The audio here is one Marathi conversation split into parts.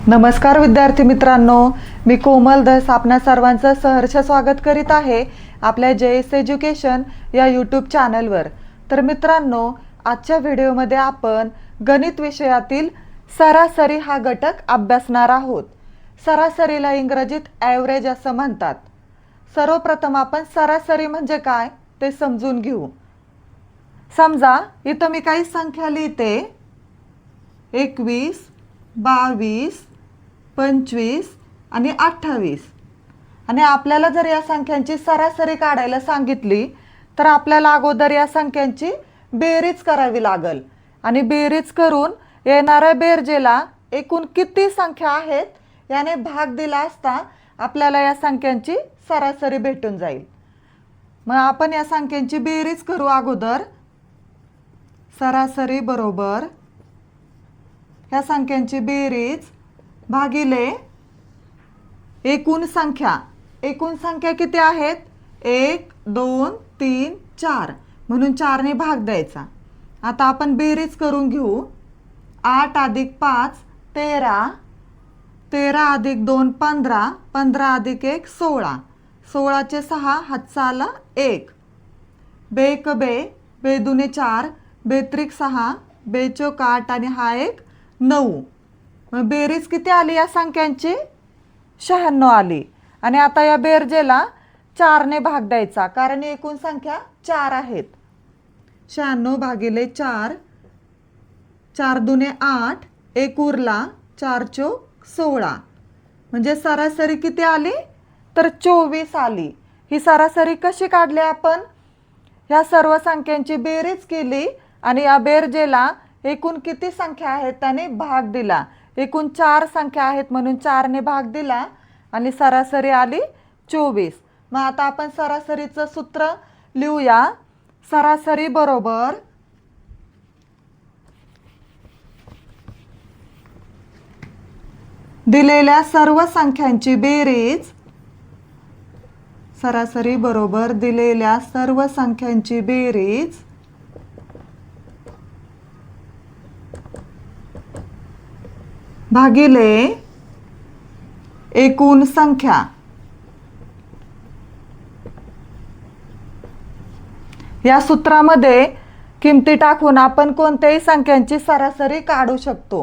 नमस्कार विद्यार्थी मित्रांनो, मी कोमल धस आपणा सर्वांचं सहर्ष स्वागत करीत आहे आपल्या JS एज्युकेशन या यूट्यूब चॅनलवर। तर मित्रांनो, आजच्या व्हिडिओमध्ये आपण गणित विषयातील सरासरी हा घटक अभ्यासणार आहोत। सरासरीला इंग्रजीत ॲव्हरेज असं म्हणतात। सर्वप्रथम आपण सरासरी म्हणजे काय ते समजून घेऊ। समजा इथं मी काही संख्या लिहिते, 21, 22, 25 आणि 28, आणि आपल्याला जर या संख्यांची सरासरी काढायला सांगितली तर आपल्याला अगोदर या संख्यांची बेरीज करावी लागेल आणि बेरीज करून येणाऱ्या बेरजेला एकूण किती संख्या आहेत याने भाग दिला असता आपल्याला या संख्यांची सरासरी भेटून जाईल। मग आपण या संख्यांची बेरीज करू। अगोदर सरासरी बरोबर या संख्यांची बेरीज भागिले एकूण संख्या। एकूण संख्या किती आहेत? 1 2 3 4, म्हणून 4 ने भाग द्यायचा। आता आपण बेरीज करून घेऊ। 8 + 5 13, 13 + 2 15, 15 + 1 16, 16 चे 6 हातचा आला 1, बेक बे, बे दुने 4, बेत्रिक 6, बेचोक 8 आणि हा 1 9। मग बेरीज किती आली या संख्यांची? 96 आली। आणि आता या बेरजेला 4 ने भाग द्यायचा, कारण एकूण संख्या 4 आहेत। 96 भागिले 4, 4 दुने 8, 1 उरला, 4 चोक 16, म्हणजे सरासरी किती आली? तर 24 आली। ही सरासरी कशी काढली आपण? ह्या सर्व संख्यांची बेरीज केली आणि या बेरजेला एकूण किती संख्या आहेत त्याने भाग दिला। एकूण 4 संख्या आहेत म्हणून 4 ने भाग दिला आणि सरासरी आली 24। मग आता आपण सरासरीचं सूत्र लिहूया। सरासरी बरोबर दिलेल्या सर्व संख्यांची बेरीज, सरासरी बरोबर दिलेल्या सर्व संख्यांची बेरीज भागिले एकूण संख्या। या सूत्रामध्ये किमती टाकून आपण कोणत्याही संख्यांची सरासरी काढू शकतो।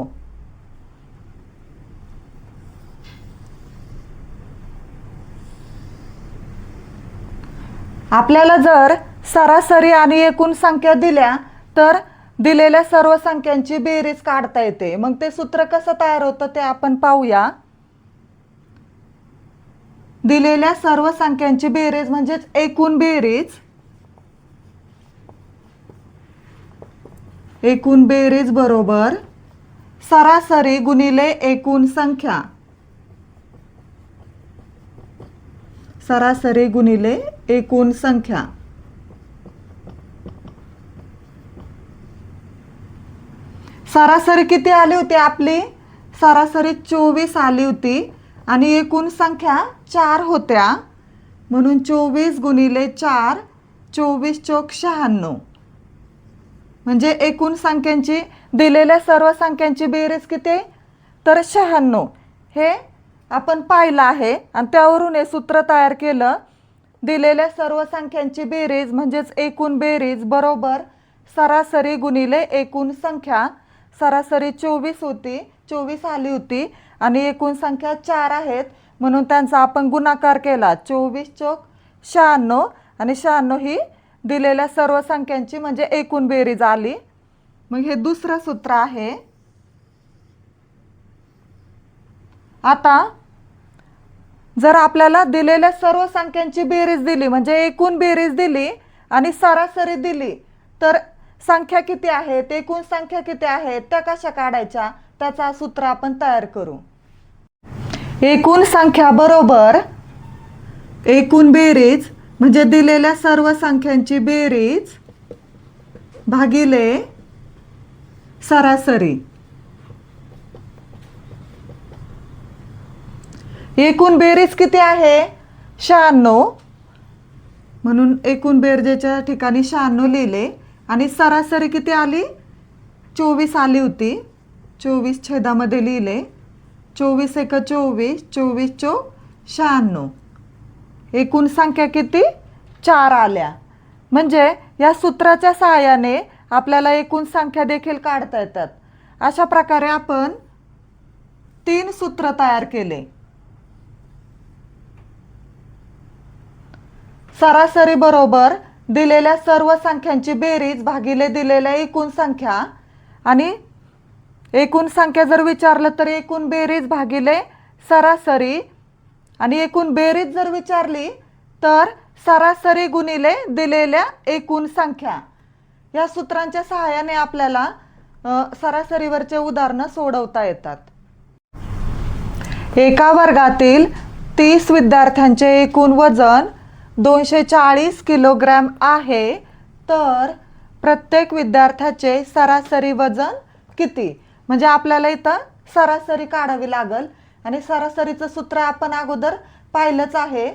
आपल्याला जर सरासरी आणि एकूण संख्या दिल्या तर दिलेल्या सर्व संख्यांची बेरीज काढता येते। मग ते सूत्र कसं तयार होतं ते आपण पाहूया। दिलेल्या सर्व संख्यांची बेरीज म्हणजेच एकूण बेरीज, एकूण बेरीज बरोबर सरासरी गुणिले एकूण संख्या। सरासरी गुणिले एकूण संख्या। सरासरी किती आली होती आपली? सरासरी 24 आली होती आणि एकूण संख्या 4 होत्या, म्हणून 24 गुणिले 4, 24 चोक 96, म्हणजे एकूण संख्यांची दिलेल्या सर्व संख्यांची बेरीज किती? तर 96। हे आपण पाहिलं आहे आणि त्यावरून हे सूत्र तयार केलं। दिलेल्या सर्व संख्यांची बेरीज म्हणजेच एकूण बेरीज बरोबर सरासरी गुणिले एकूण संख्या। सरासरी 24 होती, 24 आली होती आणि एकूण संख्या 4 आहेत म्हणून त्यांचा आपण गुणाकार केला। 24 चोक 96 आणि 96 ही दिलेल्या सर्व संख्यांची म्हणजे एकूण बेरीज आली। मग हे दुसरं सूत्र आहे। आता जर आपल्याला दिलेल्या सर्व संख्यांची बेरीज दिली म्हणजे एकूण बेरीज दिली आणि सरासरी दिली तर संख्या किती आहेत, एकूण संख्या किती आहेत त्या कशा काढायच्या त्याचा सूत्र आपण तयार करू। एकूण संख्या बरोबर एकूण बेरीज म्हणजे दिलेल्या सर्व संख्यांची बेरीज भागिले सरासरी। एकूण बेरीज किती आहे? 96, म्हणून एकूण बेरजेच्या ठिकाणी 96 लिहिले आणि सरासरी किती आली? 24 आली होती, 24 छेदामध्ये लिहिले, 24 एक 24, 24 चोक 96. एकूण संख्या किती? 4 आल्या. म्हणजे या सूत्राच्या सहाय्याने आपल्याला एकूण संख्या देखील काढता येतात. अशा प्रकारे आपण 3 सूत्र तयार केले. सरासरी बरोबर दिलेल्या सर्व संख्यांची बेरीज भागिले दिलेल्या एकूण संख्या, आणि एकूण संख्या जर विचारलं तर एकूण बेरीज भागिले सरासरी, आणि एकूण बेरीज जर विचारली तर सरासरी गुणिले दिलेल्या एकूण संख्या. या सूत्रांच्या सहाय्याने आपल्याला सरासरीवरचे उदाहरणं सोडवता येतात. एका वर्गातील 30 विद्यार्थ्यांचे एकूण वजन 240 किलोग्रॅम आहे, तर प्रत्येक विद्यार्थ्याचे सरासरी वजन किती? म्हणजे आपल्याला इथं सरासरी काढावी लागेल, आणि सरासरीचं सूत्र आपण अगोदर पाहिलंच आहे.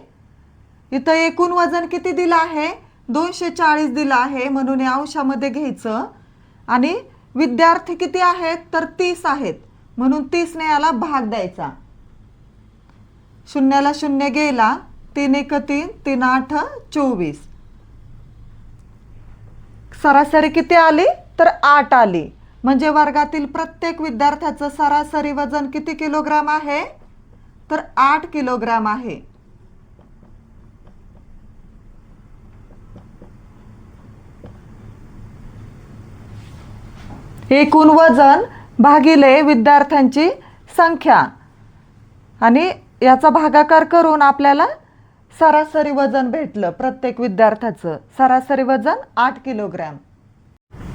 इथं एकूण वजन किती दिलं आहे? 240 दिलं आहे, म्हणून या अंशामध्ये घ्यायचं. आणि विद्यार्थी किती आहेत? तर 30 आहेत, म्हणून 30 ने याला भाग द्यायचा. शून्याला शून्य गेला, 3 एक 3, 3 8 24. सरासरी किती आली? तर 8 आली. म्हणजे वर्गातील प्रत्येक विद्यार्थ्याचं सरासरी वजन किती किलोग्राम आहे? तर 8 किलोग्राम आहे. एकूण वजन भागिले विद्यार्थ्यांची संख्या, आणि याचा भागाकार करून आपल्याला सरासरी वजन भेटलं. प्रत्येक विद्यार्थ्याचं सरासरी वजन 8 किलोग्रॅम.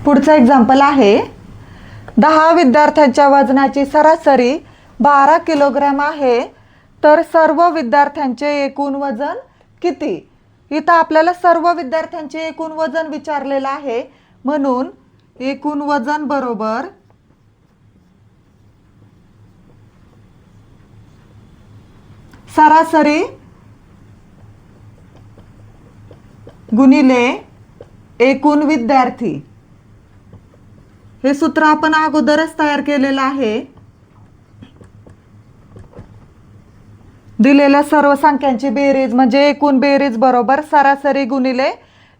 पुढचं एक्झाम्पल आहे, 10 विद्यार्थ्यांच्या वजनाची सरासरी 12 किलोग्रॅम आहे, तर सर्व विद्यार्थ्यांचे एकूण वजन किती? इथं आपल्याला सर्व विद्यार्थ्यांचे एकूण वजन विचारलेलं आहे, म्हणून एकूण वजन बरोबर सरासरी गुणिले एकूण विद्यार्थी. हे सूत्र आपण अगोदरच तयार केलेलं आहे. दिलेल्या सर्व संख्यांची बेरीज म्हणजे एकूण बेरीज बरोबर सरासरी गुणिले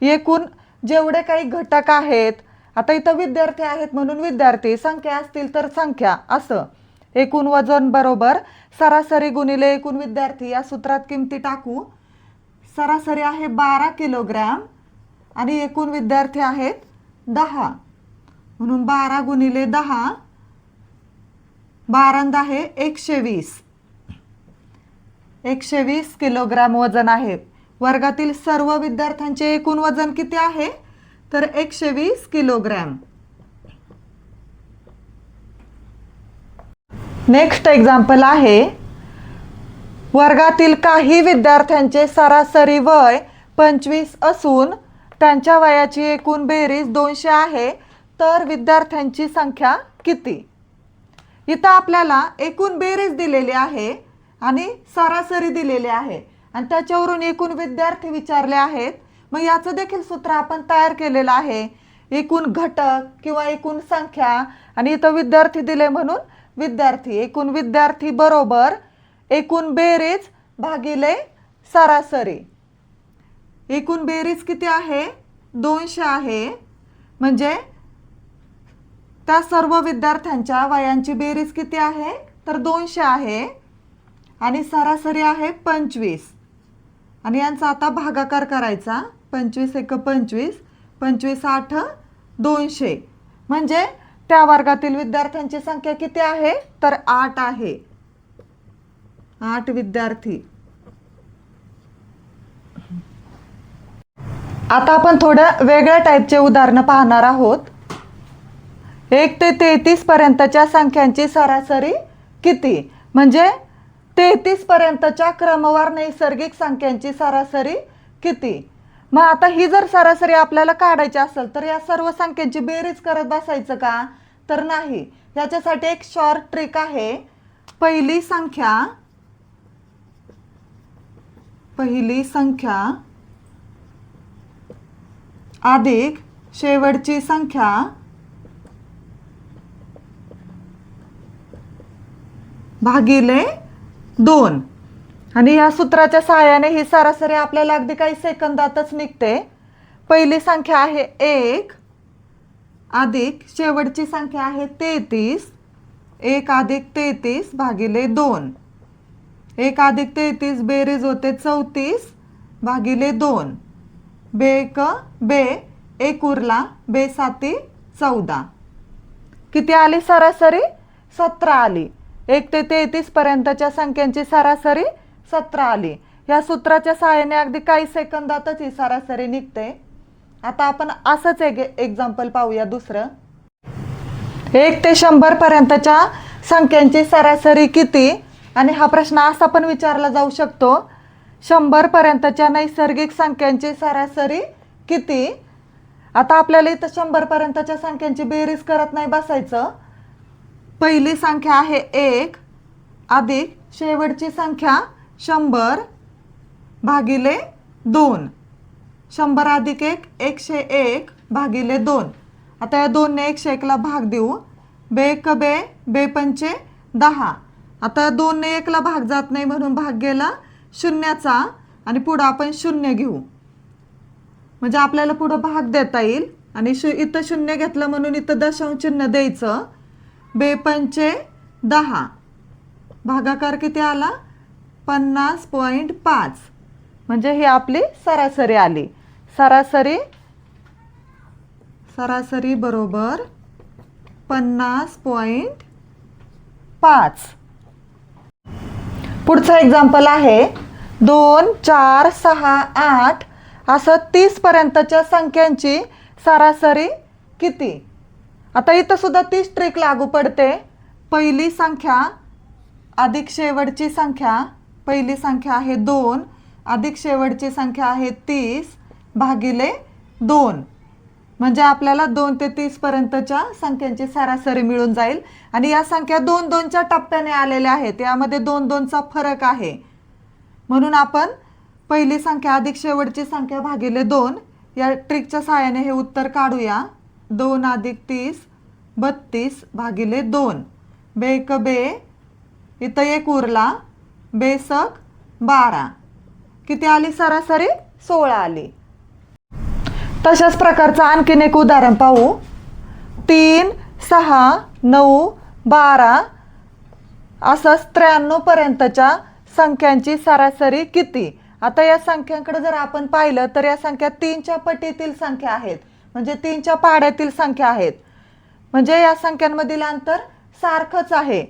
एकूण जेवढे काही घटक आहेत. आता इथं विद्यार्थी आहेत म्हणून विद्यार्थी, संख्या असतील तर संख्या, असं. एकूण वजन बरोबर सरासरी गुणिले एकूण विद्यार्थी. या सूत्रात किमती टाकू. सरासरी आहे 12 किलोग्रॅम आणि एकूण विद्यार्थी आहेत 10, म्हणून 12 गुणिले 10, 12 आहे 120. 120 किलोग्रॅम वजन आहे. वर्गातील सर्व विद्यार्थ्यांचे एकूण वजन किती आहे? तर 120 किलोग्रॅम. नेक्स्ट एक्झाम्पल आहे, वर्गातील काही विद्यार्थ्यांचे सरासरी वय 25 असून त्यांच्या वयाची एकूण बेरीज 200 आहे, तर विद्यार्थ्यांची संख्या किती? इथं आपल्याला एकूण बेरीज दिलेली आहे आणि सरासरी दिलेली आहे, आणि त्याच्यावरून एकूण विद्यार्थी विचारले आहेत. मग याचं देखील सूत्र आपण तयार केलेलं आहे. एकूण घटक किंवा एकूण संख्या, आणि इथं विद्यार्थी दिले म्हणून विद्यार्थी. एकूण विद्यार्थी बरोबर एकूण बेरीज भागिले सरासरी. एकूण बेरीज किती आहे? 200 आहे, म्हणजे त्या सर्व विद्यार्थ्यांच्या वयांची बेरीज किती आहे? तर 200 आहे, आणि सरासरी आहे 25, आणि यांचा आता भागाकार करायचा. 25 एक 25, 25 8 200. म्हणजे त्या वर्गातील विद्यार्थ्यांची संख्या किती आहे? तर 8 आहे. 8 विद्यार्थी. आता आपण थोड्या वेगळ्या टाईपचे उदाहरणं पाहणार आहोत. 1 ते 33 पर्यंतच्या संख्यांची सरासरी किती? म्हणजे 33 पर्यंतच्या क्रमवार नैसर्गिक संख्यांची सरासरी किती? मग आता ही जर सरासरी आपल्याला काढायची असेल तर या सर्व संख्यांची बेरीज करत बसायचं का? तर नाही. याच्यासाठी एक शॉर्ट ट्रिक आहे. पहिली संख्या अधिक शेवटची संख्या भागिले 2. आणि या सूत्राच्या सहाय्याने ही सरासरी आपल्याला अगदी काही सेकंदातच निघते. पहिली संख्या आहे 1 अधिक शेवटची संख्या आहे 33. 1 अधिक 33 भागिले 2. 1 अधिक 33 बेरीज होते 34 भागिले 2. बे 1 उरला, बे 7 14. किती आली सरासरी? 17 आली. 1 ते 33 पर्यंतच्या संख्यांची सरासरी 17 आली. या सूत्राच्या सहाय्याने अगदी काही सेकंदातच ही सरासरी निघते. आता आपण असंच एक एक्झाम्पल पाहूया दुसरं. 1 ते 100 पर्यंतच्या संख्यांची सरासरी किती? आणि हा प्रश्न असा पण विचारला जाऊ शकतो, 100 पर्यंतच्या नैसर्गिक संख्यांची सरासरी किती? आता आपल्याला इथं 100 पर्यंतच्या संख्यांची बेरीज करत नाही बसायचं. पहिली संख्या आहे 1 अधिक शेवटची संख्या 100 भागिले 2. 100 अधिक 1 101 भागिले 2. आता या 2 ने 101 ला भाग देऊ. बे 5 10. आता 2 ने 1 ला भाग जात नाही म्हणून भाग गेला शून्याचा आणि पुढं आपण शून्य घेऊ, म्हणजे आपल्याला पुढं भाग देता येईल. आणि इथं शून्य घेतलं म्हणून इथं दशांश चिन्ह द्यायचं. बे 5 10. भागाकार किती आला? 50.5. म्हणजे ही आपली सरासरी आली. सरासरी बरोबर 50.5. पुढचं एक्झाम्पल आहे 2 4 6 8 असं 30 पर्यंतच्या संख्यांची सरासरी किती? आता इथं सुद्धा 30 ट्रिक लागू पडते. पहिली संख्या अधिक शेवटची संख्या. पहिली संख्या आहे 2 अधिक शेवटची संख्या आहे 30 भागिले 2. म्हणजे आपल्याला 2 ते 30 पर्यंतच्या संख्यांची सरासरी मिळून जाईल. आणि या संख्या 2 2च्या टप्प्याने आलेल्या आहेत. यामध्ये 2 2चा फरक आहे. म्हणून आपण पहिली संख्या अधिक शेवटची संख्या भागिले 2 या ट्रिकच्या सहाय्याने हे उत्तर काढूया. 2 अधिक 30 32 भागिले 2. बे इथं 1 उरला, बेसक 12. किती आली सरासरी? 16 आली. तशाच प्रकारचं आणखीन एक उदाहरण पाहू. 3 6 9 12 असंच 93 पर्यंतच्या संख्यांची सरासरी किती? आता या संख्यांकडे जर आपण पाहिलं तर या संख्या 3च्या पटीतील संख्या आहेत, म्हणजे 3च्या पाड्यातील संख्या आहेत. म्हणजे या संख्यांमधील अंतर सारखंच आहे.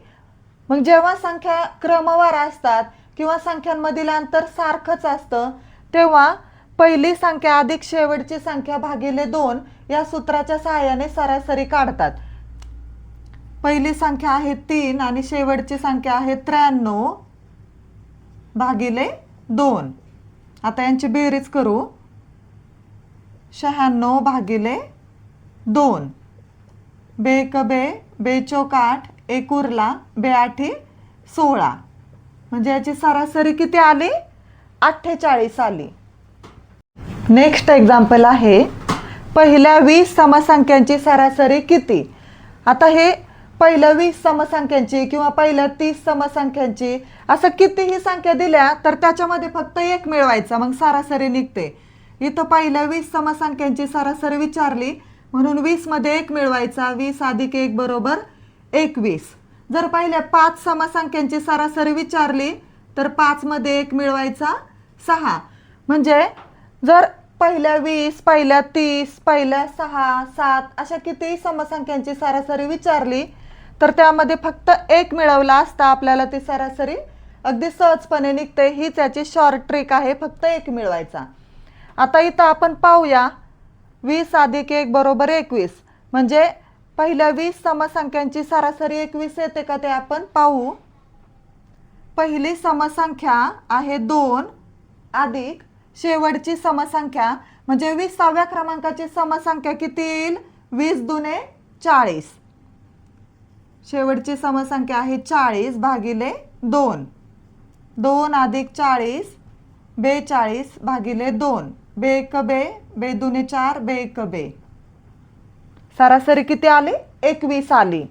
मग जेव्हा संख्या क्रमवार असतात किंवा संख्यांमधील अंतर सारखंच असतं तेव्हा पहिली संख्या अधिक शेवटची संख्या भागिले 2 या सूत्राच्या सहाय्याने सरासरी काढतात. पहिली संख्या आहे 3 आणि शेवटची संख्या आहे 93 भागिले 2. आता यांची बेरीज करू. 96 भागिले 2. बे 8 1 उरला, बे 8 16. म्हणजे याची सरासरी किती आली? 48 आली. नेक्स्ट एक्झाम्पल आहे पहिल्या 20 समसंख्यांची सरासरी किती? आता हे पहिल्या 20 समसंख्यांची किंवा पहिल्या 30 समसंख्यांची असं कितीही संख्या दिल्या तर त्याच्यामध्ये फक्त 1 मिळवायचा, मग सरासरी निघते. इथं पहिल्या 20 समसंख्यांची सरासरी विचारली म्हणून 20 मध्ये 1 मिळवायचा. 20 अधिक 1 बरोबर 21. जर पहिल्या 5 समसंख्यांची सरासरी विचारली तर 5 मध्ये 1 मिळवायचा 6. म्हणजे जर पहिल्या 20 पहिल्या 30 पहिल्या 6 7 अशा कितीही समसंख्यांची सरासरी विचारली तर त्यामध्ये फक्त 1 मिळवला असता आपल्याला ती सरासरी अगदी सहजपणे निघते. हीच याची शॉर्ट ट्रिक आहे, फक्त 1 मिळवायचा. आता इथं आपण पाहूया 20 अधिक 1 बरोबर 21. म्हणजे पहिल्या 20 समसंख्यांची सरासरी 21 येते का ते आपण पाहू. पहिली समसंख्या आहे 2 अधिक शेवटची समसंख्या म्हणजे 20व्या क्रमांकाची समसंख्या किती येईल? 20 दुने 40. शेवटची समसंख्या आहे 40 भागिले 2. 2 अधिक 40 42 भागिले 2. बे 2 4 बे. सरासरी किती आली? 21 आली.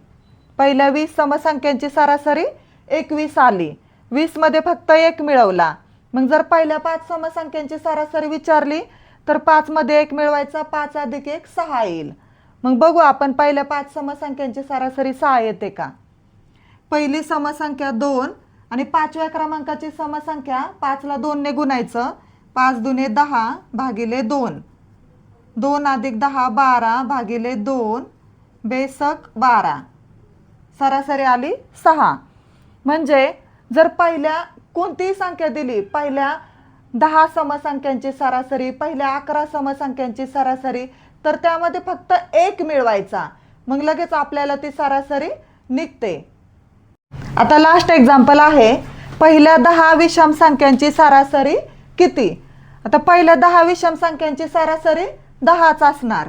पहिल्या 20 समसंख्यांची सरासरी 21 आली. 20 मध्ये फक्त 1 मिळवला. मग जर पहिल्या 5 समसंख्यांची सरासरी विचारली तर 5 मध्ये 1 मिळवायचा, 5 अधिक 1 6 येईल. मग बघू आपण पहिल्या 5 समसंख्यांची सरासरी 6 येते का. पहिली समसंख्या 2 आणि 5व्या क्रमांकाची समसंख्या 5 ला 2 ने गुणायचं. 5 दुने 10 भागिले 2. 2 अधिक 10 12 भागिले 2 बेसक 12. सरासरी आली 6. म्हणजे जर पहिल्या कोणतीही संख्या दिली, पहिल्या 10 समसंख्यांची सरासरी, पहिल्या 11 समसंख्यांची सरासरी, तर त्यामध्ये फक्त 1 मिळवायचा. मग लगेच आपल्याला ती सरासरी निघते. आता लास्ट एक्झाम्पल आहे, पहिल्या 10 विषम संख्यांची सरासरी किती. आता पहिल्या 10 विषम संख्यांची सरासरी 10च असणार,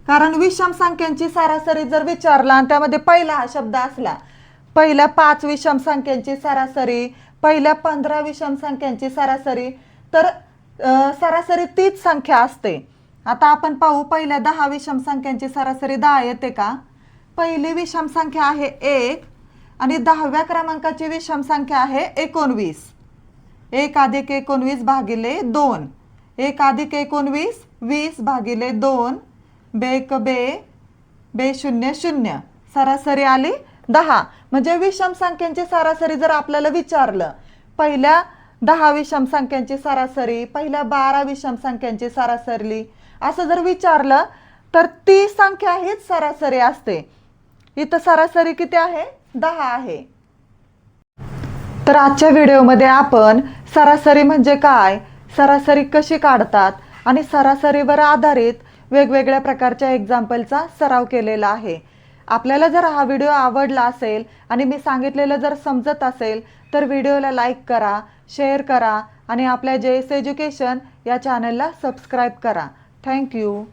कारण विषम संख्यांची सरासरी जर विचारला आणि त्यामध्ये पहिला हा शब्द असला, पहिल्या 5 विषम संख्यांची सरासरी, पहिल्या 15 विषम संख्यांची सरासरी, तर सरासरी तीच संख्या असते. आता आपण पाहू, पहिल्या 10 विषम संख्यांची सरासरी 10 येते का. पहिली विषम संख्या आहे 1 आणि 10व्या क्रमांकाची विषम संख्या आहे 19. 1 अधिक 19 भागिले 2. 1 अधिक 19 20 भागिले 2 बेक बे शून्य शून्य. सरासरी आली 10. म्हणजे विषम संख्यांची सरासरी जर आपल्याला विचारलं, पहिल्या 10 विषम संख्यांची सरासरी, पहिल्या 12 विषम संख्यांची सरासरी असं जर विचारलं तर ती संख्या हीच सरासरी असते. इथं सरासरी किती आहे, 10 आहे. तर आजच्या व्हिडिओमध्ये आपण सरासरी म्हणजे काय, सरासरी कशी काढतात आणि सरासरीवर आधारित वेगवेगळ्या प्रकारच्या एक्झाम्पलचा सराव केलेला आहे. आपल्याला जर हा व्हिडिओ आवडला असेल आणि मी सांगितलेलं जर समजत असेल तर व्हिडिओला लाईक करा, शेअर करा आणि आपल्या JS एज्युकेशन या चॅनलला सबस्क्राईब करा. थँक्यू.